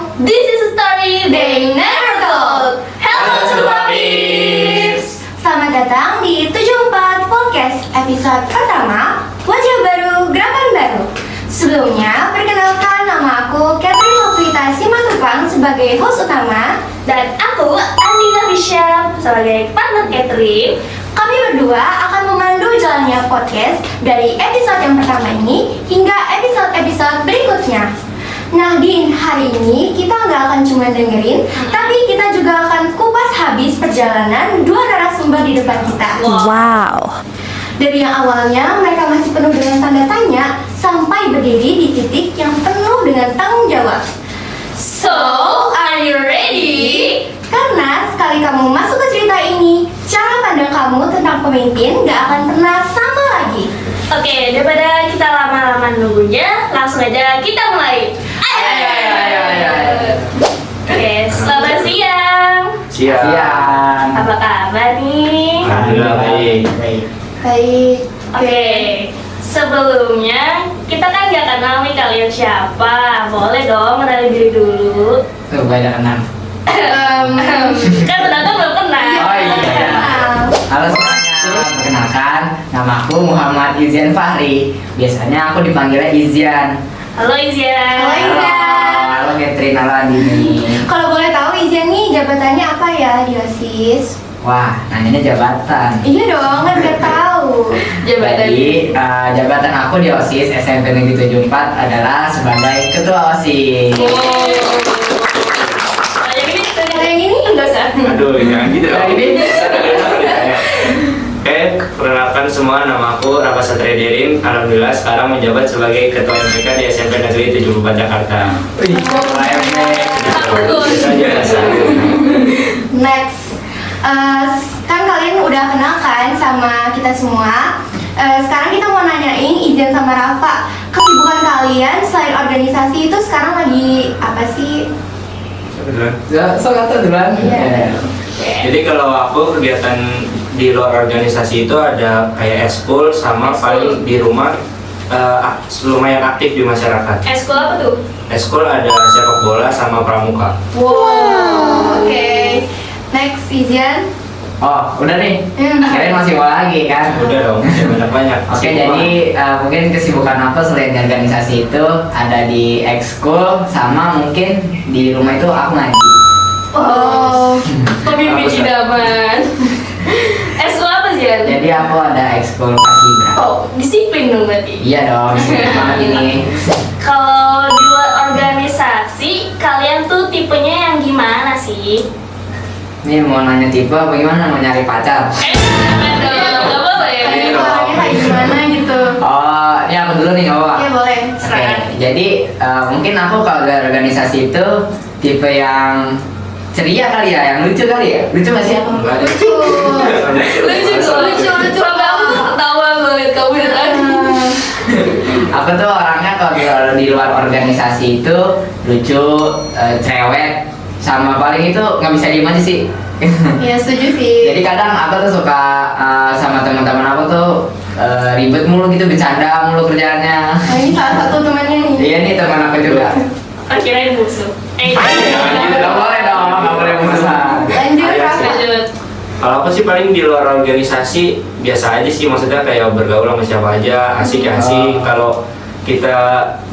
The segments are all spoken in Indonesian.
This is a story they never told. Hello Sobat Pips. Selamat datang di 74 Podcast episode pertama, Wajah Baru, Gerakan Baru. Sebelumnya, perkenalkan nama aku Catherine Novita Simatupang sebagai host utama. Dan aku Andina Risha sebagai partner Catherine. Kami berdua akan memandu jalannya podcast dari episode yang pertama ini hingga episode-episode berikutnya. Nah, di hari ini kita nggak akan cuma dengerin, tapi kita juga akan kupas habis perjalanan dua narasumber di depan kita. Wow. Dari yang awalnya mereka masih penuh dengan tanda tanya, sampai berdiri di titik yang penuh dengan tanggung jawab. So, are you ready? Karena sekali kamu masuk ke cerita ini, cara pandang kamu tentang pemimpin gak akan pernah sama lagi. Oke, daripada kita lama-lama nunggunya, langsung aja kita mulai. Ayo. Oke, selamat siang. Siang. Apa kabar nih? Alhamdulillah baik. Baik. Oke, sebelumnya kita kan gak kenal nih kalian siapa. Boleh dong kenalin diri dulu. Tuh banyak kenal. Kan pendatang belum kenal. Oh iya. Halo semuanya. Perkenalkan, nama aku Muhammad Izyan Fahri. Biasanya aku dipanggilnya Izyan. Halo Izyan. Halo, Izyan. Halo Catherine, halo Andini. Kalau boleh tahu Izyan nih jabatannya apa ya di OSIS? Wah, nanyanya jabatan. Iya dong, kan gak tahu. Jadi jabatan aku di OSIS SMP Negeri 74 adalah sebagai ketua OSIS. Kalau yang ini Enggak usah. Aduh, jangan gitu Nah, dong. ini Oke, perkenalkan semua, nama aku Rafa Satria Derin. Alhamdulillah sekarang menjabat sebagai Ketua MPK di SMP Negeri 74 Jakarta. Wih, Bagus. next. Kan kalian udah kenal kan sama kita semua. Sekarang kita mau nanyain Izyan sama Rafa, kesibukan kalian selain organisasi itu sekarang lagi apa sih? so kata duluan. Iya. Jadi kalau aku kegiatan di luar organisasi itu ada kayak eskul sama paling di rumah lumayan aktif di masyarakat. Eskul apa tuh? Eskul ada sepak bola sama pramuka. Wow. Oke. Next Izyan. Oh, udah nih. Hmm. Kalian masih mau lagi kan? Udah dong, banyak-banyak. Oke, jadi mungkin kesibukan aku selain di organisasi itu ada di ekskul sama mungkin di rumah itu aku ngaji. Oh. Pemimpin Apa, Sar? idaman. Eskul apa sih? Jadi aku ada ekskul paskibra. Oh, disiplin dong berarti. Iya dong, disiplin banget ini. Kalau di luar organisasi, kalian tuh tipenya yang gimana sih? Ini mau nanya tipe apa gimana? Mau nyari pacar? Nggak apa-apa ya? Kalian orangnya kayak gimana gitu? Oh, ini aku dulu nih, nggak apa-apa. Iya boleh. Oke, jadi mungkin aku kalau di organisasi itu tipe yang ceria kali ya, yang lucu kali ya. Lucu nggak sih aku? Lucu. Lucu. Sampai aku tuh ketawa ngeliat kamu dari tadi. Aku tuh orangnya kalau di luar organisasi itu lucu, cewek, sama paling itu nggak bisa diem aja sih. Iya setuju sih. Jadi kadang aku tuh suka sama teman-teman aku tuh ribet mulu gitu, bercanda mulu kerjaannya. Nah, ini salah satu temannya nih. Iya nih teman aku juga. Akhirnya musuh. Jangan gitu Nggak boleh dong, nggak boleh memesan. Lanjut Ayo, Rafa. Lanjut. Kalau aku sih paling di luar organisasi biasa aja sih, maksudnya kayak bergaul sama siapa aja, asik ya asik. Kalau kita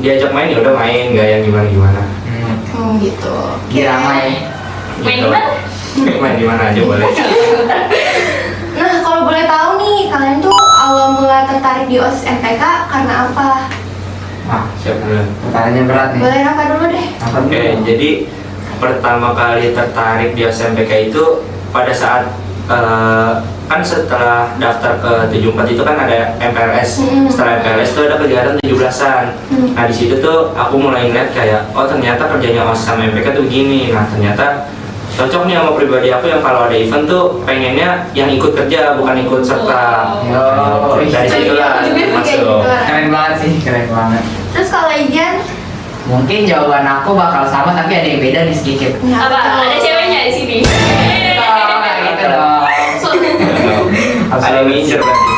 diajak main ya udah main, nggak yang gimana-gimana. Gitu. Diramai. Main Gitu. di mana? Main di mana aja boleh. Nah kalau boleh tahu nih, kalian tuh awal mula tertarik di OSIS MPK karena apa? Wah, Siap dulu. pertanyaannya berat nih. Boleh Rafa dulu deh. Apa dulu? Oke, jadi pertama kali tertarik di SMPK itu pada saat kan setelah daftar ke 74 itu kan ada MPLS. Setelah MPLS itu ada kegiatan 17-an. Nah, di situ tuh aku mulai ngeliat kayak oh ternyata kerjanya OSIS sama MPK tuh begini. Nah, ternyata cocok nih sama pribadi aku yang kalau ada event tuh pengennya yang ikut kerja bukan ikut serta. Oh, Dari situlah Juga sih kayak masuk. gitu. Keren banget sih, keren banget. Terus kalau Izyan, Mungkin jawaban aku bakal sama tapi ada yang beda nih sedikit. Apa? Ada ceweknya di sini? Kayak gitu dong. Ada yang ngincer berarti.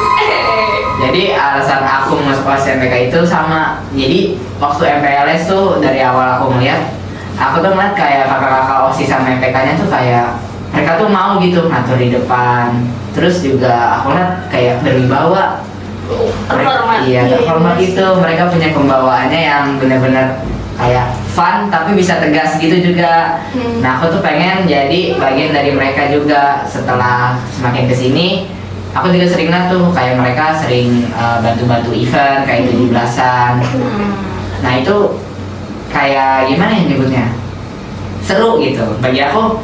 Jadi alasan aku masuk SMPK itu sama. Jadi waktu MPLS tuh dari awal aku melihat aku tuh ngeliat kayak kakak-kakak OSIS sama MPK-nya tuh kayak mereka tuh mau gitu ngatur di depan. Terus juga aku lihat kayak berwibawa. Terhormat. Iya, terhormat gitu. Mereka punya pembawaannya yang benar-benar kayak fun tapi bisa tegas gitu juga. Nah, aku tuh pengen jadi bagian dari mereka juga. Setelah semakin kesini, aku juga sering lihat tuh kayak mereka sering bantu-bantu event kayak 17-an. Nah, itu kayak gimana ya nyebutnya? Seru gitu. Bagi aku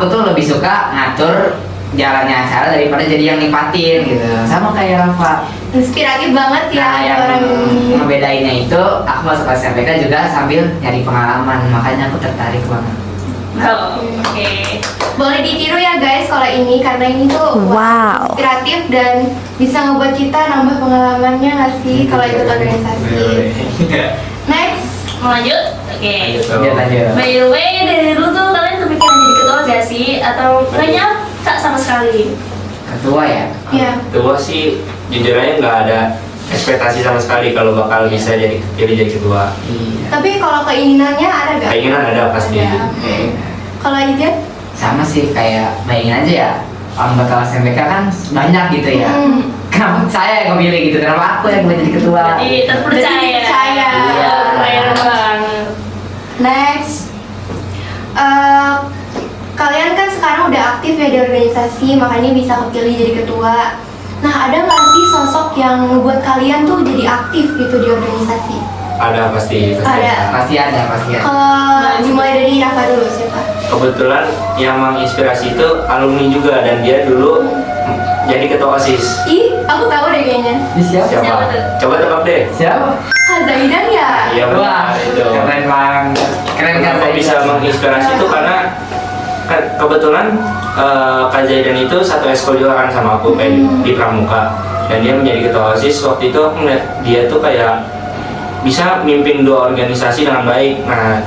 tuh lebih suka ngatur jalannya acara daripada jadi yang nikmatin gitu. Sama kayak Rafa. Inspiratif banget ya Nah, yang orang ini. ngebedainnya itu aku masuk SMPK juga sambil nyari pengalaman, makanya aku tertarik banget. Oh, oke. Boleh ditiru ya guys kalau ini karena ini tuh Wow. inspiratif dan bisa ngebuat kita nambah pengalamannya nggak sih kalau ikut organisasi. Next. Mau lanjut? Oke. Lanjut. By the way, dari dulu tuh kalian kepikiran jadi ketua gak sih? Atau nggak nyata sama sekali? Ketua ya? Iya. Ketua sih jujur aja nggak ada ekspektasi sama sekali kalau bakal bisa jadi ketua. Iya. Tapi kalau keinginannya ada gak? Keinginan ada pasti. Ada. Oke. Kalau Izan? Sama sih kayak bayangin aja ya, anggota SMPK kan banyak gitu ya. Kenapa saya yang kepilih gitu? Kenapa aku yang boleh jadi ketua? Jadi terpercaya. Jadi percaya. Iya. Keren banget. Next. Kalian kan sekarang udah aktif ya di organisasi, makanya bisa kepilih jadi ketua. Nah, ada nggak sih sosok yang ngebuat kalian tuh jadi aktif gitu di organisasi? Ada pasti. Ada. Pasti ada. Kalau dimulai dari Rafa dulu siapa? Kebetulan yang menginspirasi itu alumni juga dan dia dulu jadi ketua OSIS. Ih, aku tahu deh kayaknya. Ini siapa? Siapa Siapa? tuh? Coba tebak deh. Siapa? Kak Zaidan ya? Iya Wah, benar itu. keren banget. Keren kan? Kenapa bisa menginspirasi itu karena kebetulan Kak Zaidan itu satu ekskul juga kan sama aku kayak di Pramuka, dan dia menjadi ketua OSIS. Waktu itu aku ngeliat dia tuh kayak bisa mimpin 2 organisasi dengan baik. Nah,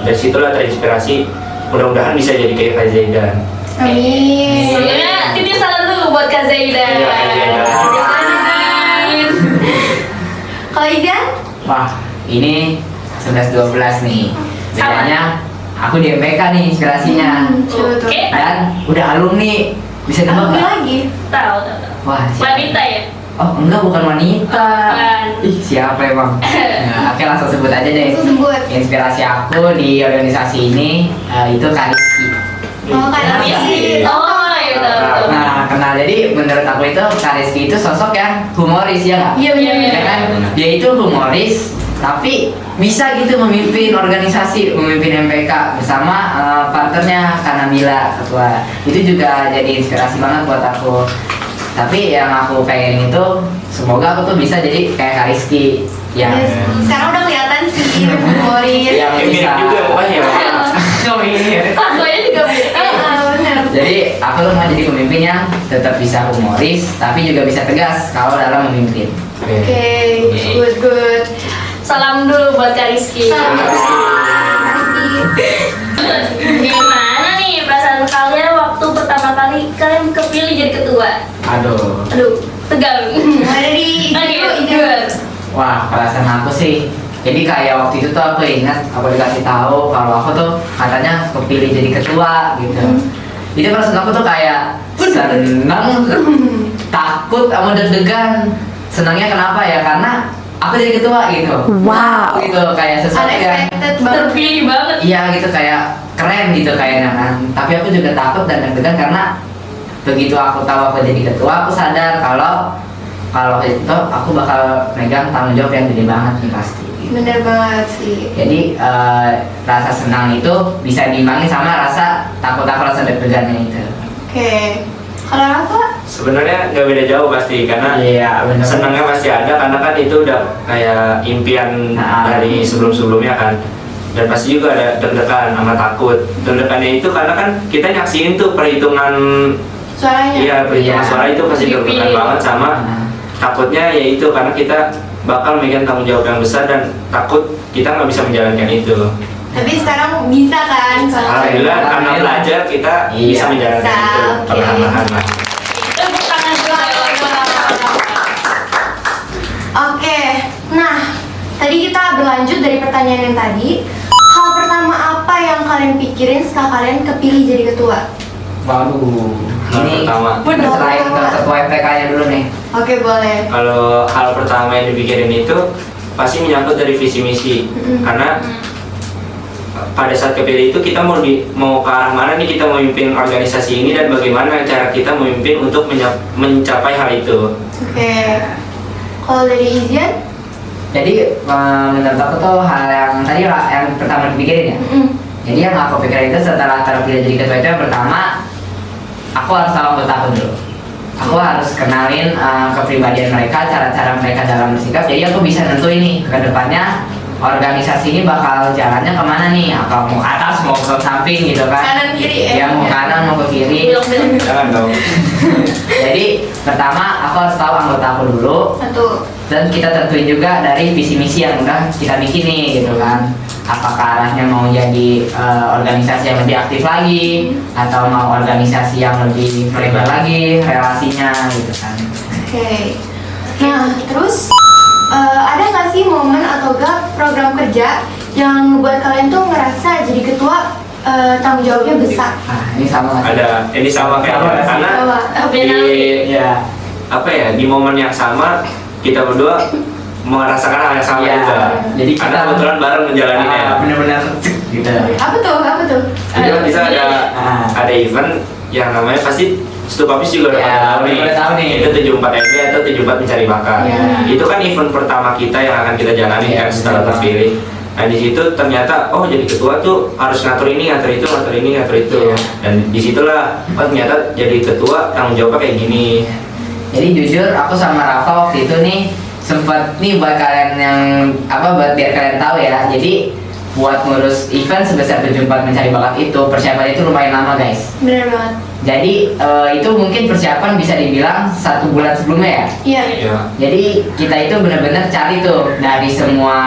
dari situlah terinspirasi, mudah-mudahan bisa jadi kayak Kak Zaidan. Amin. Sebelumnya titip salam dulu buat Kak Zaidan. Iya, Kak Zaidan. Kalau Izan? Wah, ini 11-12 nih. Bedanya aku di MPK nih inspirasinya. Coba tuh. Oke. Dan udah alumni. Bisa tebak Alumni nggak? lagi? Tahu. Wah, siapa? Wanita ya? Oh enggak, bukan wanita. Bukan. Ih, siapa emang? Nah, oke, langsung sebut aja deh. Langsung sebut. Inspirasi aku di organisasi ini itu Kak Rizky. Oh, Kak Kak Rizky. Rizky. Oh, iya betul. Nah, kenal. Jadi menurut aku itu Kak Rizky itu sosok yang humoris ya nggak? Iya benar. Iya, Ya kan? Dia itu humoris, tapi bisa gitu memimpin organisasi, memimpin MPK bersama partnernya Kanabila ketua. Itu juga jadi inspirasi banget buat aku. Tapi yang aku pengen itu semoga aku tuh bisa jadi kayak Kak Rizky yang Yes. Sekarang udah kelihatan sih humoris. yang Mirip bisa. juga mukanya. Oh, mirip. Fotonya juga mirip. Benar. Jadi aku tuh mau jadi pemimpin yang tetap bisa humoris, tapi juga bisa tegas kalau dalam memimpin. Oke, good. Salam dulu buat Kak Rizky. Salam buat Kak Rizky. Gimana nih perasaan kalian waktu pertama kali kalian kepilih jadi ketua? Aduh. Aduh, tegang. Dari Oke, Izan. good. Wah, perasaan aku sih. Jadi kayak waktu itu tuh aku ingat aku dikasih tahu kalau aku tuh katanya kepilih jadi ketua gitu. Jadi perasaan aku tuh kayak seneng, takut, sama deg-degan. Senangnya kenapa ya? Karena aku jadi ketua gitu. Wow. Gitu kayak sesuatu yang Unexpected banget. Terpilih banget. iya gitu kayak keren gitu kayaknya kan. Tapi aku juga takut dan deg-degan karena begitu aku tahu aku jadi ketua, aku sadar kalau itu aku bakal megang tanggung jawab yang gede banget nih pasti. Bener banget sih. Jadi rasa senang itu bisa diimbangi sama rasa takut aku rasa deg-degannya itu. Oke. Kalau Rafa? Sebenarnya nggak beda jauh pasti karena Iya benar. senangnya pasti ada karena kan itu udah kayak impian Nah. dari sebelum-sebelumnya kan, dan pasti juga ada deg-degan sama takut. Deg-degannya itu karena kan kita nyaksiin tuh perhitungan, Suaranya? iya perhitungan Iya. suara itu pasti deg-degan Dipilih. banget, sama Nah, takutnya yaitu karena kita bakal megang tanggung jawab yang besar dan takut kita nggak bisa menjalankan itu. Tapi sekarang bisa kan? Alhamdulillah karena Alhamdulillah. belajar kita Iya. bisa menjalankan Bisa, itu oke. perlahan-lahan lah. Tepuk tangan dulu. Oke, nah tadi kita berlanjut dari pertanyaan yang tadi. Hal pertama yang kalian pikirin setelah kalian kepilih jadi ketua? Waduh, Hal ini pertama. selain ke ketua FPK-nya dulu nih. Oke, boleh. Kalau hal pertama yang dipikirin itu pasti menyangkut dari visi misi. Karena pada saat kepilih itu kita mau ke arah mana nih, kita memimpin organisasi ini dan bagaimana cara kita memimpin untuk mencapai hal itu. Oke. Kalau dari Izian? Jadi menurut aku tuh hal yang tadi lah yang pertama dipikirin ya. Jadi yang aku pikirin itu setelah terpilih jadi ketua itu yang pertama, aku harus tahu anggota aku dulu. Aku harus kenalin kepribadian mereka, cara-cara mereka dalam bersikap. Jadi aku bisa nentuin nih ke depannya organisasi ini bakal jalannya kemana nih? Apa mau ke atas, mau ke samping gitu kan? Kanan kiri Ya mau kanan, mau ke kiri. Belok-belok. Jangan dong. Jadi pertama aku harus tahu anggota aku dulu. Satu. Dan kita tentuin juga dari visi misi yang udah kita bikin nih gitu kan. Apakah arahnya mau jadi organisasi yang lebih aktif lagi atau mau organisasi yang lebih lebar lagi relasinya gitu kan. Oke. Nah, terus ada nggak sih momen atau gak program kerja yang buat kalian tuh ngerasa jadi ketua tanggung jawabnya besar? Nah, ini sama nggak sih? Ada, ini sama kayaknya. Karena di Ya. apa ya, di momen yang sama kita berdua merasakan hal yang sama Iya. juga. Jadi Karena kita- kebetulan bareng menjalaninya. Bener-bener gitu. Apa tuh? Apa tuh? Jadi kan bisa Ah. ada event yang namanya pasti Stupapis juga udah Ya, pada tahu nih. udah tahu nih. Itu 74 MB atau 74 mencari bakat. Ya. Itu kan event pertama kita yang akan kita jalani Ya, kan setelah betul. terpilih. Nah di situ ternyata oh jadi ketua tuh harus ngatur ini, ngatur itu, ngatur ini, ngatur itu. Ya. Dan disitulah oh ternyata jadi ketua tanggung jawabnya kayak gini. Jadi jujur aku sama Rafa waktu itu nih sempat nih buat kalian yang buat biar kalian tahu ya. Jadi buat ngurus event sebesar 74 mencari bakat itu persiapan itu lumayan lama guys. Bener banget. Jadi itu mungkin persiapan bisa dibilang 1 bulan sebelumnya ya. Iya. Ya. Jadi kita itu benar-benar cari tuh dari semua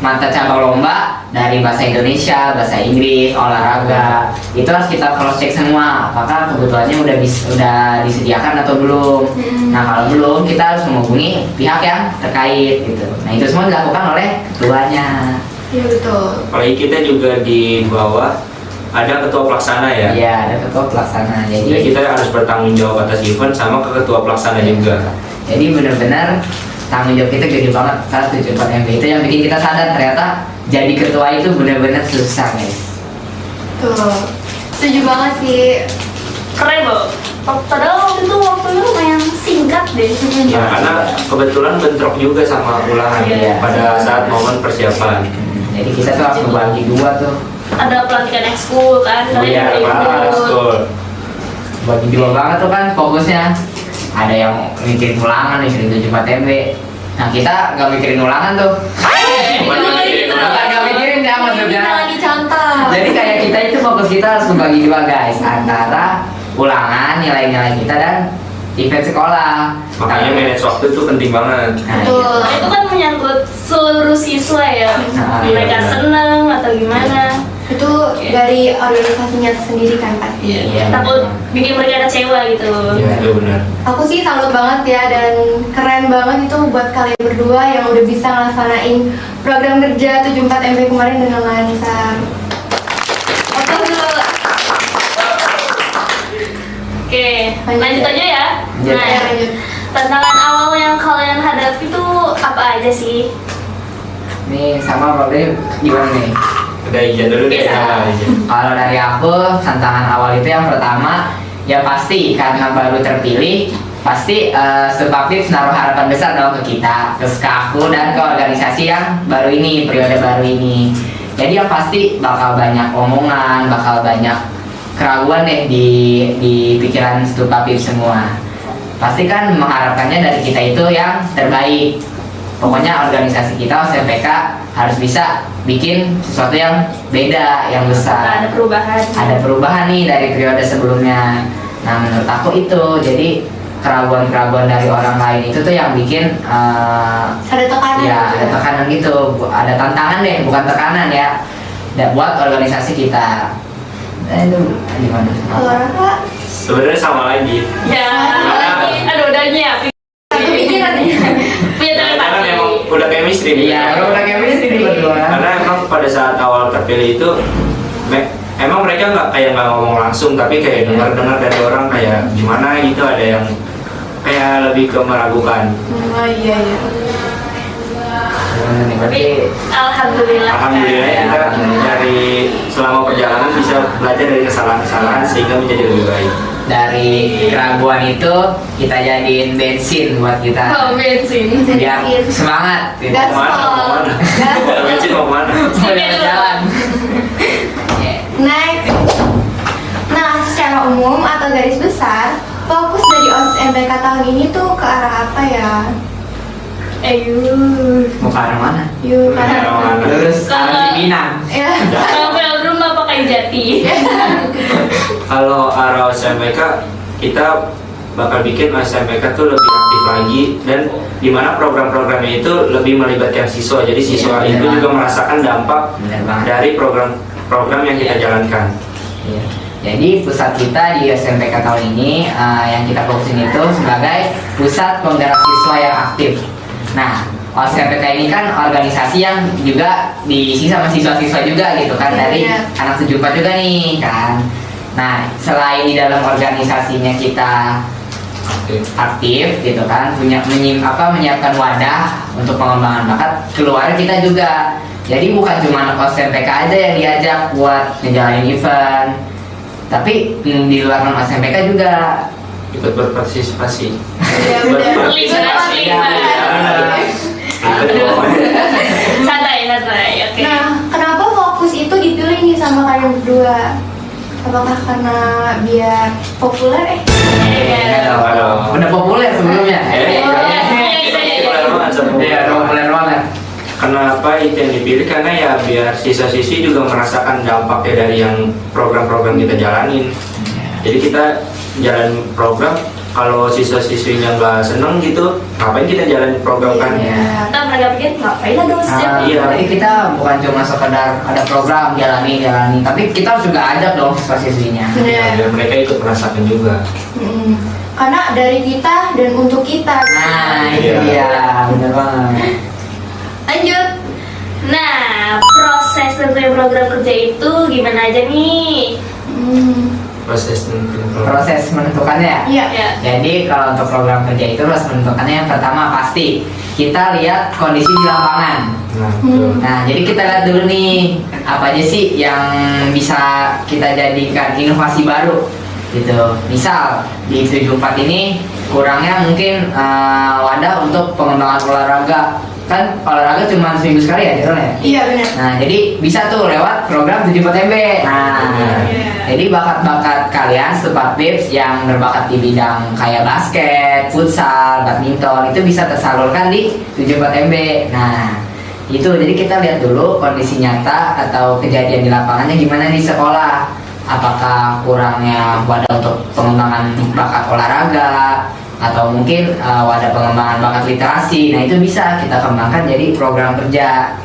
mata cabang lomba, dari bahasa Indonesia, bahasa Inggris, olahraga, itu harus kita cross check semua. Apakah kebutuhannya udah disediakan atau belum? Nah kalau belum, kita harus menghubungi pihak yang terkait gitu. Nah itu semua dilakukan oleh ketuanya. Iya betul. Apalagi kita juga di bawah ada ketua pelaksana ya. Iya ada ketua pelaksana. Jadi Jadi kita harus bertanggung jawab atas event sama ke ketua pelaksana juga. Jadi benar-benar tanggung jawab kita gede banget saat 74 MB itu yang bikin kita sadar ternyata jadi ketua itu benar-benar susah guys. Tuh. Setuju banget sih. Keren loh. Padahal waktu itu waktunya lumayan singkat deh. Ya karena kebetulan bentrok juga sama ulangan Iya. pada saat momen persiapan. Jadi kita tuh harus membagi dua tuh, Ada pelantikan ekskul kan, kalian Iya, juga Pak, ikut. betul. bagi dua banget tuh kan fokusnya. Ada yang mikirin ulangan, mikirin 74 MB. Nah kita nggak mikirin ulangan tuh. Nggak mikirin ya maksudnya. Kita lagi contoh. Jadi kayak kita itu fokus kita harus membagi dua guys antara ulangan, nilai-nilai kita dan event sekolah. Makanya manage waktu itu penting banget. Nah, Betul. iya. Nah, itu kan menyangkut seluruh siswa ya. Nah, Mereka iya, benar. seneng atau gimana. Itu dari organisasinya sendiri kan pasti. Iya, Takut benar. bikin mereka kecewa gitu. Iya, itu benar. Aku sih salut banget ya dan keren banget itu buat kalian berdua yang udah bisa ngelaksanain program kerja 74 MB kemarin dengan lancar. Oke dulu. Oke, lanjut aja ya. Lanjut. Nah, Ya, lanjut. tantangan awal yang kalian hadapi itu apa aja sih? Nih sama Pak Bri, gimana nih? Udah izin dulu deh. Bisa. Nah, izin. Kalau dari aku, tantangan awal itu yang pertama, ya pasti karena baru terpilih, pasti Stupapis naruh harapan besar dong ke kita, ke aku dan ke organisasi yang baru ini, periode baru ini. Jadi yang pasti bakal banyak omongan, bakal banyak keraguan deh di pikiran Stupapis semua. Pasti kan mengharapkannya dari kita itu yang terbaik. Pokoknya organisasi kita OSMPK harus bisa bikin sesuatu yang beda, yang besar. Ada perubahan. Ada perubahan nih dari periode sebelumnya. Nah menurut aku itu, jadi keraguan-keraguan dari orang lain itu tuh yang bikin Ada tekanan. ya gitu ada tekanan gitu, ada tantangan deh, bukan tekanan ya. Dan buat organisasi kita. Nah itu gimana? Kalau Rafa, Sebenarnya sama lagi. Ya, Karena- aduh udah nyiapin. kepikiran ya. Punya Karena telepati. memang udah chemistry nih. Iya, udah chemistry nih berdua. Karena emang pada saat awal terpilih itu emang mereka nggak ngomong langsung, tapi kayak dengar dari orang kayak gimana gitu, ada yang kayak lebih ke meragukan. Oh iya iya. Berarti Alhamdulillah. Alhamdulillah kita dari selama perjalanan bisa belajar dari kesalahan-kesalahan sehingga menjadi lebih baik. dari keraguan itu kita jadiin bensin buat kita Oh, bensin. biar semangat gitu. Gas. Mau kemana? Kalau bensin mau kemana? Udah jalan. Next. Nah, secara umum atau garis besar, fokus dari OSIS MPK tahun ini tuh ke arah apa ya? Mau ke arah mana? Yuk, Ke arah mana? Lurus Ke- arah Cipinang. Ya. Kalau film apa kayak Jati? Kalau arah SMPK kita bakal bikin SMPK tuh lebih aktif lagi, dan dimana program-programnya itu lebih melibatkan siswa. Jadi siswa Iya, itu benar. juga merasakan dampak Benar banget. dari program-program yang kita jalankan. Iya. Jadi pusat kita di SMPK tahun ini yang kita fokusin itu sebagai pusat penggerak siswa yang aktif. Nah, SMPK ini kan organisasi yang juga diisi sama siswa-siswa juga gitu kan, dari Iya. anak 74 juga nih kan. Nah, selain di dalam organisasinya kita aktif gitu kan, menyiapkan wadah untuk pengembangan bakat, keluar kita juga. Jadi bukan cuma anak SMPK aja yang diajak buat ngejalanin event, tapi di luar non SMPK juga. Ikut berpartisipasi. Iya, benar. Terlibat. Santai, oke. Nah, kenapa fokus itu dipilih nih sama kalian berdua? Apakah karena biar populer? Nggak tahu. Aduh. Udah populer sebelumnya. Populer banget sebelumnya. Iya, udah populer banget. Kenapa itu yang dipilih? Karena ya biar siswa-siswi juga merasakan dampaknya dari yang program-program kita jalanin. Jadi kita jalan program, kalau siswa-siswinya nggak seneng gitu, ngapain kita jalan program kan? Iya. Nah, mereka pikir ngapain ada setiap Iya. Jadi kita bukan cuma sekedar ada program jalani, tapi kita harus juga ajak dong siswa-siswinya. Ya, Benar. biar mereka ikut merasakan juga. Karena dari kita dan untuk kita. Nah, itu Iya. dia, bener banget. Lanjut. Nah, proses tentunya program kerja itu gimana aja nih? Proses menentukannya. Iya. Ya. Jadi kalau untuk program kerja itu proses menentukannya yang pertama pasti kita lihat kondisi di lapangan. Nah, betul. Nah, jadi kita lihat dulu nih apa aja sih yang bisa kita jadikan inovasi baru gitu. Misal di 74 ini kurangnya mungkin wadah untuk pengembangan olahraga. Kan olahraga cuma seminggu sekali ya, Jeron ya? Iya benar. Nah, jadi bisa tuh lewat program 74MB. Nah, jadi bakat-bakat kalian Stupak Pips yang berbakat di bidang kayak basket, futsal, badminton itu bisa tersalurkan di 74MB. Nah, itu jadi kita lihat dulu kondisi nyata atau kejadian di lapangannya gimana di sekolah. Apakah kurangnya wadah untuk pengembangan bakat olahraga, atau mungkin wadah pengembangan bakat literasi. Nah, itu bisa kita kembangkan jadi program kerja.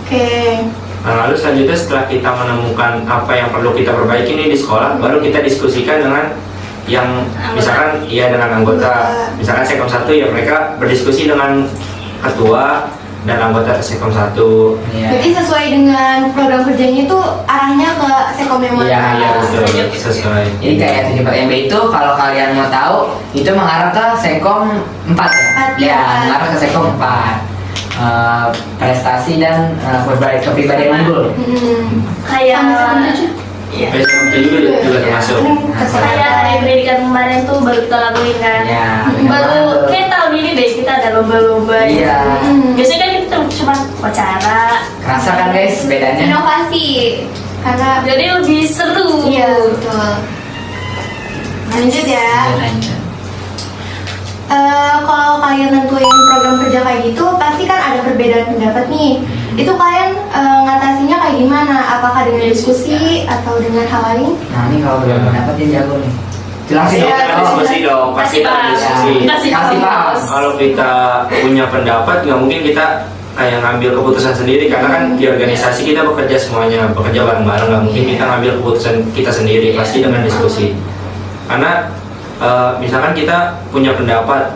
Oke. Nah, lalu selanjutnya setelah kita menemukan apa yang perlu kita perbaiki nih di sekolah, baru kita diskusikan dengan yang misalkan ya dengan anggota. Misalkan Sekom 1 ya mereka berdiskusi dengan ketua dan anggota Sekom 1. Iya. Jadi sesuai dengan program kerjanya itu arahnya ke Sekom yang mana? Iya, Iya betul, sesuai. Jadi kayak 74MB itu kalau kalian mau tahu itu mengarah ke Sekom 4 ya? Empat, Ya, ya. mengarah ke Sekom 4. Prestasi dan kepribadian unggul. Kayak Sama Sekom 7. Iya. Sekom 7 juga termasuk. Kayak hari pendidikan kemarin tuh baru kita lakuin kan. Ya, Baru kayak tahun ini deh kita ada lomba-lomba. Iya. Biasanya kan kita cuma acara. Kerasa kan guys bedanya? Inovasi. Karena Jadi lebih seru. iya betul. Lanjut ya. Kalau kalian nentuin program kerja kayak gitu, pasti kan ada perbedaan pendapat nih. Itu kalian ngatasinya kayak gimana? Apakah dengan diskusi atau dengan hal lain? Nah, ini kalau belum pendapat dia jago nih. Jelasin Iya, dong. kita diskusi dong, pasti kita Kasih diskusi. Kasih Kasih paham. Kalau kita punya pendapat, nggak mungkin kita kayak ngambil keputusan sendiri, karena kan di organisasi kita bekerja semuanya, bekerja bareng-bareng, nggak mungkin kita ngambil keputusan kita sendiri, pasti dengan diskusi. Karena misalkan kita punya pendapat,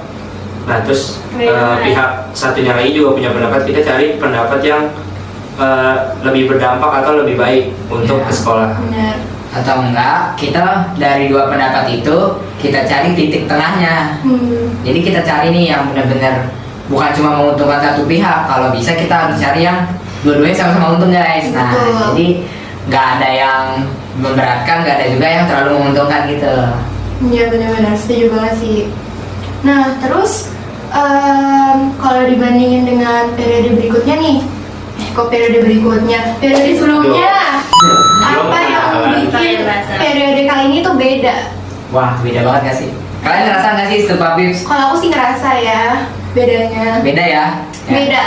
nah terus Beda. pihak satunya lagi juga punya pendapat, kita cari pendapat yang lebih berdampak atau lebih baik untuk Iya. ke sekolah. Benar. Atau enggak, kita dari dua pendapat itu kita cari titik tengahnya. Jadi kita cari nih yang benar-benar bukan cuma menguntungkan satu pihak. Kalau bisa kita harus cari yang dua-duanya sama-sama untung guys. Nah, Betul. jadi nggak ada yang memberatkan, nggak ada juga yang terlalu menguntungkan gitu. Iya benar-benar setuju banget sih. Nah terus kalau dibandingin dengan periode berikutnya nih, kok periode berikutnya, periode sebelumnya, apa yang bikin periode kali ini tuh beda? Wah, beda banget gak sih? Kalian ngerasa nggak sih Stupa Pips? Kalau aku sih ngerasa ya bedanya. Beda ya? Ya. Beda.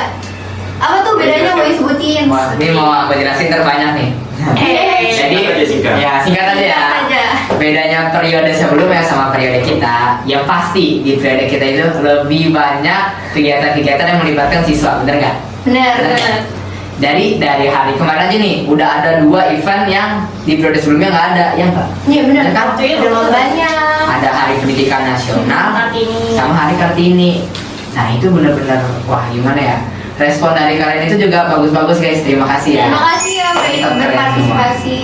Apa tuh bedanya mau disebutin? Wah, ini mau aku jelasin terbanyak nih. Jadi, Singkat aja, singkat. ya singkat aja ya. Singkat aja. Bedanya periode sebelumnya sama periode kita, yang pasti di periode kita itu lebih banyak kegiatan-kegiatan yang melibatkan siswa, bener nggak? Benar. Bener. Jadi dari hari kemarin aja nih, udah ada 2 event yang di periode sebelumnya nggak ada, ya nggak? Iya benar. Ya kan? Ada lombanya. Ada Hari Pendidikan Nasional Kartini. sama Hari Kartini. Nah itu bener-bener, wah gimana ya? Respon dari kalian itu juga bagus-bagus guys, terima kasih ya. Terima kasih ya udah ikut berpartisipasi.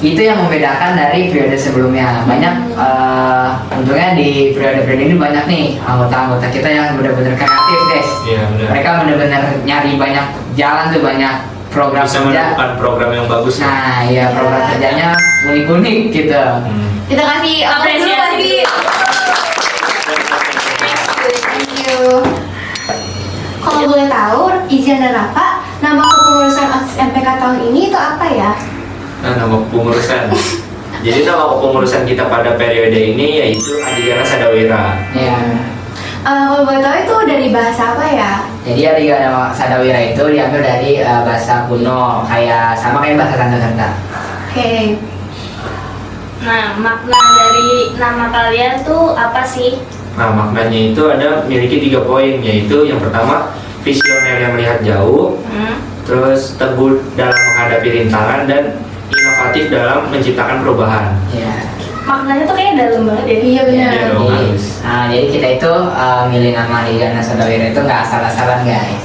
Itu yang membedakan dari periode sebelumnya. Banyak untungnya di periode-periode ini banyak nih anggota-anggota kita yang benar-benar kreatif guys. Iya benar. Mereka benar-benar nyari banyak jalan tuh, banyak program Bisa kerja. menemukan program yang bagus. Nah iya, program Iya. kerjanya unik-unik gitu. Kita kasih apresiasi dulu Apresiasi Adi. Thank you. Kalau boleh tahu, izin dan apa nama kepengurusan OSIS MPK tahun ini itu apa ya? Nah, nama kepengurusan. Jadi nama kepengurusan kita pada periode ini yaitu Adigana Sadawira. Iya. Kalau boleh tahu itu dari bahasa apa ya? Jadi Adigana Sadawira itu diambil dari bahasa kuno, kayak sama kayak bahasa Sanskerta. Oke. Nah, makna dari nama kalian tuh apa sih? Nah, maknanya itu ada memiliki 3 poin, yaitu yang pertama visioner yang melihat jauh, terus teguh dalam menghadapi rintangan, dan inovatif dalam menciptakan perubahan. Iya. Maknanya tuh kayak dalam banget ya. Iya benar. Iya dong. Jadi, jadi kita itu milih nama Adigana Sadawira itu nggak asal-asalan guys.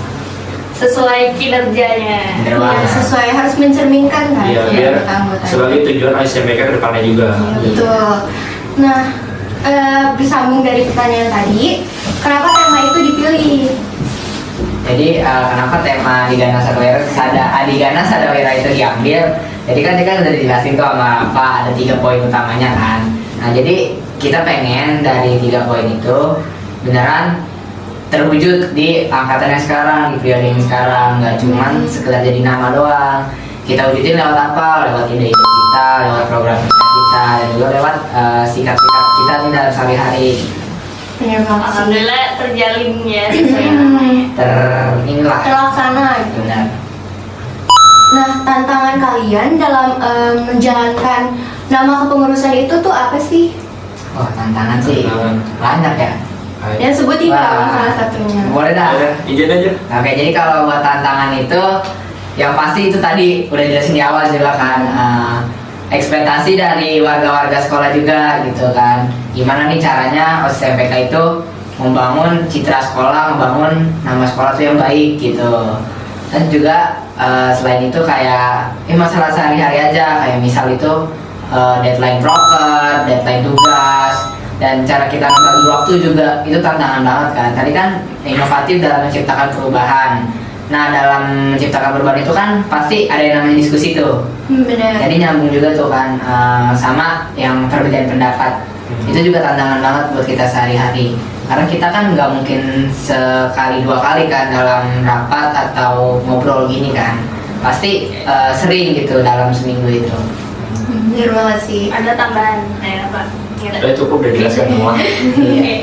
Sesuai kinerjanya. Bener Iya, banget. sesuai harus mencerminkan kan Iya, ya, biar anggota. sebagai tujuan ASMPK ke depannya juga. Iya, betul. Nah, bersambung dari pertanyaan tadi, kenapa tema itu dipilih? Jadi kenapa tema Adigana Sadawira itu diambil? Jadi kan udah dijelasin tuh sama apa, ada 3 poin utamanya kan. Nah jadi kita pengen dari 3 poin itu beneran terwujud di angkatan yang sekarang, di periode yang sekarang, nggak cuman sekedar jadi nama doang. Kita wujudin lewat apa? Lewat ide-ide kita, lewat program kita, dan juga lewat sikap-sikap kita nih dalam sehari-hari. Terima kasih. Alhamdulillah terjalin ya sesuai namanya. Inilah Terlaksana gitu. benar. Nah, tantangan kalian dalam menjalankan nama kepengurusan itu tuh apa sih? Wah tantangan sih Tantangan. banyak ya. Ya sebutin Wah. kalau salah satunya. Boleh dah. Udah, izin aja. Oke, jadi kalau buat tantangan itu, yang pasti itu tadi udah jelasin di awal juga kan, ekspektasi dari warga-warga sekolah juga gitu kan. Gimana nih caranya OSIS MPK itu membangun citra sekolah, membangun nama sekolah tuh yang baik gitu. Dan juga selain itu kayak masalah sehari-hari aja, kayak misal itu deadline proper, deadline tugas, dan cara kita membagi waktu juga itu tantangan banget kan. Tadi kan inovatif dalam menciptakan perubahan. Nah dalam menciptakan perubahan itu kan pasti ada yang namanya diskusi tuh. Benar. Jadi nyambung juga tuh kan sama yang perbedaan pendapat. Itu juga tantangan banget buat kita sehari-hari. Karena kita kan nggak mungkin sekali 2 kali kan dalam rapat atau ngobrol gini kan. Pasti sering gitu dalam seminggu itu. Benar banget sih. Ada tambahan kayak apa? Gitu. Udah cukup, udah dijelaskan semua. Oke.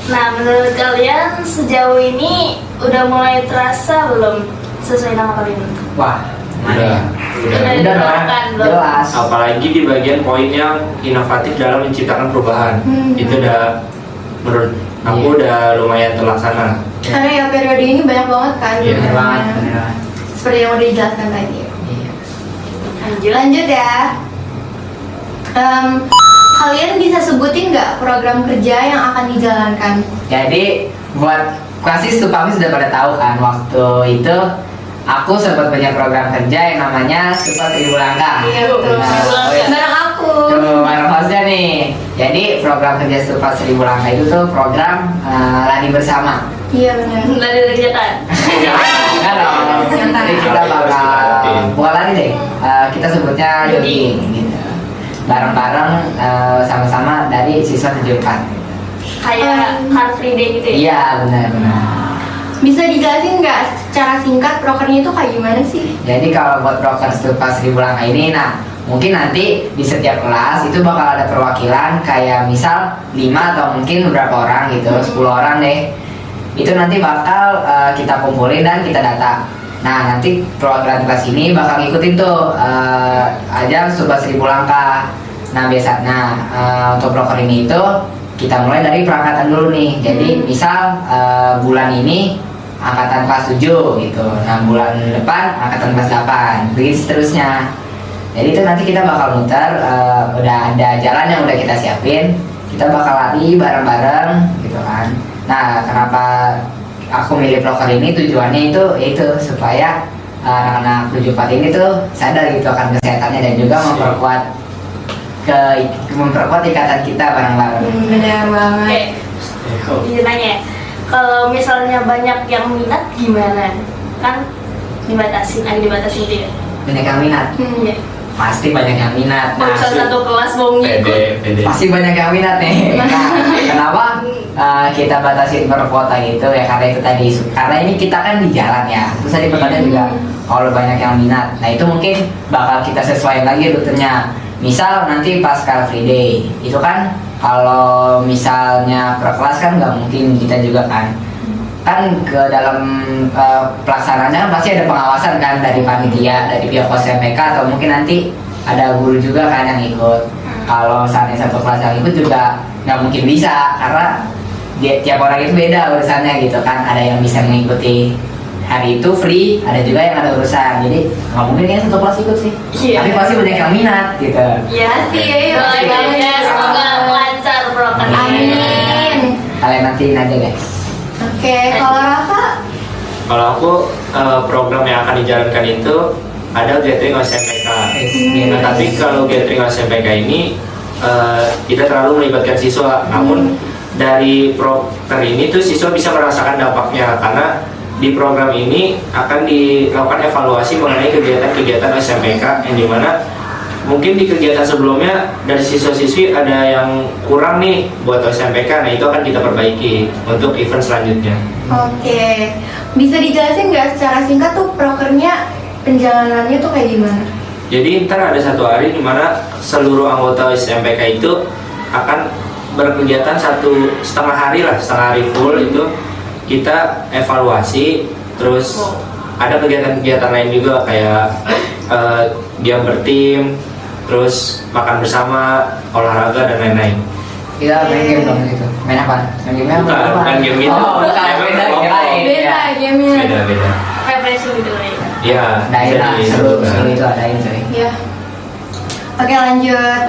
Nah, menurut kalian sejauh ini udah mulai terasa belum sesuai nama kalian? Wah, Udah. Udah udah diterapkan belum? jelas. Apalagi di bagian poin yang inovatif dalam menciptakan perubahan. Itu udah menurut aku Iya. udah lumayan terlaksana. Karena ya periode ini banyak banget kan. Iya, Bener banget, perubahannya. bener banget. Seperti yang udah dijelaskan tadi. Iya. Lanjut ya. Kalian bisa sebutin nggak program kerja yang akan dijalankan? Jadi buat klasik tuh kami sudah pada tahu kan waktu itu aku sempat punya program kerja yang namanya Super Seribu Langkah. Iya, betul. Nah, oh iya. Bareng aku. Tuh, bareng hostnya nih. Jadi program kerja Super Seribu Langkah itu tuh program lari bersama. Iya benar. Lari dari kegiatan. Enggak dong. Jadi kita bakal bukan lari deh. Kita sebutnya jogging gitu. Bareng-bareng sama-sama dari siswa 74. Kayak Car Free Day gitu ya. Iya, benar-benar. Bisa dijelasin nggak secara singkat prokernya itu kayak gimana sih? Jadi kalau buat broker Stupa 1000 Langkah ini, nah mungkin nanti di setiap kelas itu bakal ada perwakilan kayak misal 5 atau mungkin beberapa orang gitu, 10 orang deh. Itu nanti bakal kita kumpulin dan kita data. Nah nanti perwakilan kelas ini bakal ngikutin tuh ajang Stupa 1000 Langkah. Nah untuk broker ini itu kita mulai dari perangkatan dulu nih. Jadi misal bulan ini angkatan kelas 7 gitu. Nah bulan depan angkatan kelas 8. Begitu seterusnya. Jadi itu nanti kita bakal muter, udah ada jalan yang udah kita siapin. Kita bakal lari bareng-bareng gitu kan. Nah kenapa aku milih proker ini, tujuannya itu yaitu supaya anak-anak 74 ini tuh sadar gitu akan kesehatannya dan juga memperkuat ikatan kita bareng-bareng. Benar banget. Oke, izin nanya, kalau misalnya banyak yang minat gimana? Kan dibatasin, ada dibatasin gitu ya? Banyak yang minat, Iya. pasti banyak yang minat. Kalau misalnya satu kelas mau ngikut, Pede. Pasti banyak yang minat nih. Nah, kenapa kita batasin per kuota gitu ya? Karena itu tadi, karena ini kita kan di jalan ya. Terus tadi pertanyaan juga, kalau banyak yang minat, nah itu mungkin bakal kita sesuaikan lagi rutenya. Misal nanti pas Car Free Day, itu kan kalau misalnya per kelas kan nggak mungkin kita juga kan ke dalam pelaksanaannya pasti ada pengawasan kan dari panitia, dari pihak OSMPK atau mungkin nanti ada guru juga kan yang ikut. Kalau misalnya satu kelas yang ikut juga nggak mungkin bisa karena tiap orang itu beda urusannya gitu kan. Ada yang bisa mengikuti hari itu free, ada juga yang ada urusan. Jadi nggak mungkin ya satu kelas ikut sih. Iya. Tapi pasti banyak yang minat gitu. ya Pasti, doain pasti. aja semoga lancar proker. Amin. Kalian nantiin aja guys. Oke, kalau Rafa, Kalau aku program yang akan dijalankan itu ada gathering OSMPK. Nah, tapi kalau gathering OSMPK ini tidak terlalu melibatkan siswa, namun dari proker ini tuh siswa bisa merasakan dampaknya karena di program ini akan dilakukan evaluasi mengenai kegiatan-kegiatan SMPK yang dimana mungkin di kegiatan sebelumnya dari siswa-siswi ada yang kurang nih buat SMPK, nah itu akan kita perbaiki untuk event selanjutnya. oke, bisa dijelasin nggak secara singkat tuh prokernya penjalanannya tuh kayak gimana? Jadi ntar ada satu hari dimana seluruh anggota SMPK itu akan berkegiatan 1,5 hari lah, setengah hari full itu kita evaluasi, terus ada kegiatan-kegiatan lain juga kayak diam bertim, terus makan bersama, olahraga dan lain-lain. Kita main game dong gitu. Main apa? Main game apa? Bukan game gitu. Oh, bukan. Beda, kirain. Beda gamenya. Beda. Refreshing gitu lah ya. Ya, Daerah jadi seru itu adain coy. Ya. Oke, lanjut.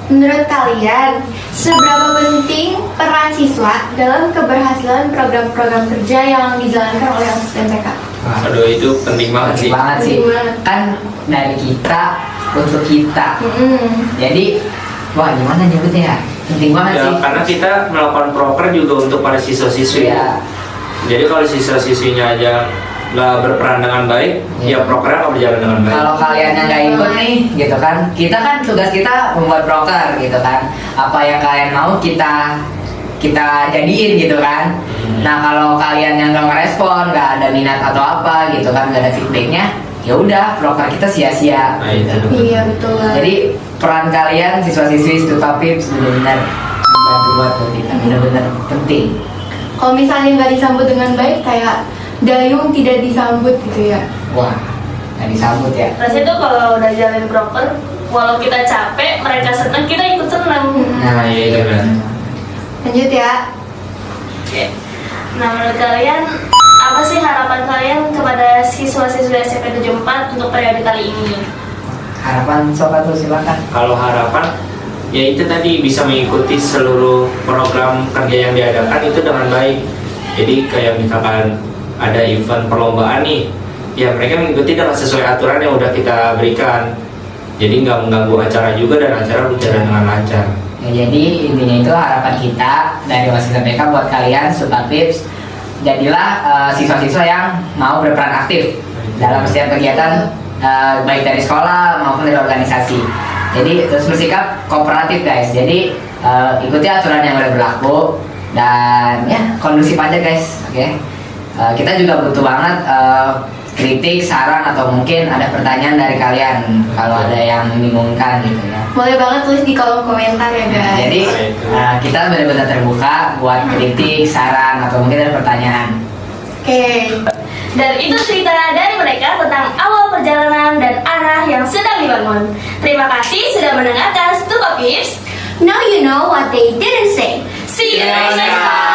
Menurut kalian, seberapa penting peran siswa dalam keberhasilan program-program kerja yang dijalankan oleh SMPK? Aduh, itu penting banget sih. Penting banget sih. Penting banget. Kan dari kita untuk kita. Jadi, wah gimana nyebutnya ya? Penting banget Ya, sih. karena kita melakukan proker juga untuk para siswa-siswi. Iya. Jadi kalau siswa-siswinya aja nggak berperan dengan baik, Iya. ya prokernya nggak berjalan dengan baik. Kalau kalian yang nggak ikut nih, gitu kan, kita kan tugas kita membuat broker, gitu kan. Apa yang kalian mau kita jadiin, gitu kan. Nah kalau kalian yang nggak ngerespon, nggak ada minat atau apa, gitu kan, nggak ada feedbacknya, ya udah broker kita sia-sia. Nah, itu. Iya, betul. Jadi peran kalian siswa-siswi Stupa Pips benar-benar membantu buat kita, benar-benar penting. Kalau misalnya nggak disambut dengan baik, kayak dayung tidak disambut gitu ya. Wah, nggak disambut ya. Rasanya tuh kalau udah jalan broker, walau kita capek, mereka seneng, kita ikut seneng. Nah, iya, itu benar. Lanjut ya. Oke. Nah, menurut kalian apa sih harapan kalian kepada siswa-siswi SMP 74 untuk periode kali ini? Harapan sobat tuh silakan. Kalau harapan, ya itu tadi bisa mengikuti seluruh program kerja yang diadakan itu dengan baik. Jadi kayak misalkan ada event perlombaan nih, ya mereka mengikuti dengan sesuai aturan yang udah kita berikan. Jadi nggak mengganggu acara juga dan acara berjalan dengan lancar. Ya, jadi intinya itu harapan kita dari Waskita BK buat kalian Supapips, jadilah siswa-siswa yang mau berperan aktif dalam setiap kegiatan baik dari sekolah maupun dari organisasi. Jadi terus bersikap kooperatif guys. Jadi ikuti aturan yang udah berlaku dan ya kondusif aja guys. Oke. Kita juga butuh banget kritik, saran atau mungkin ada pertanyaan dari kalian kalau ada yang membingungkan gitu ya. Boleh banget tulis di kolom komentar ya guys. Jadi kita benar-benar terbuka buat kritik, saran atau mungkin ada pertanyaan. Oke. Dan itu cerita dari mereka tentang awal perjalanan dan arah yang sedang dibangun. Terima kasih sudah mendengarkan Supapips. Now you know what they didn't say. See you next time.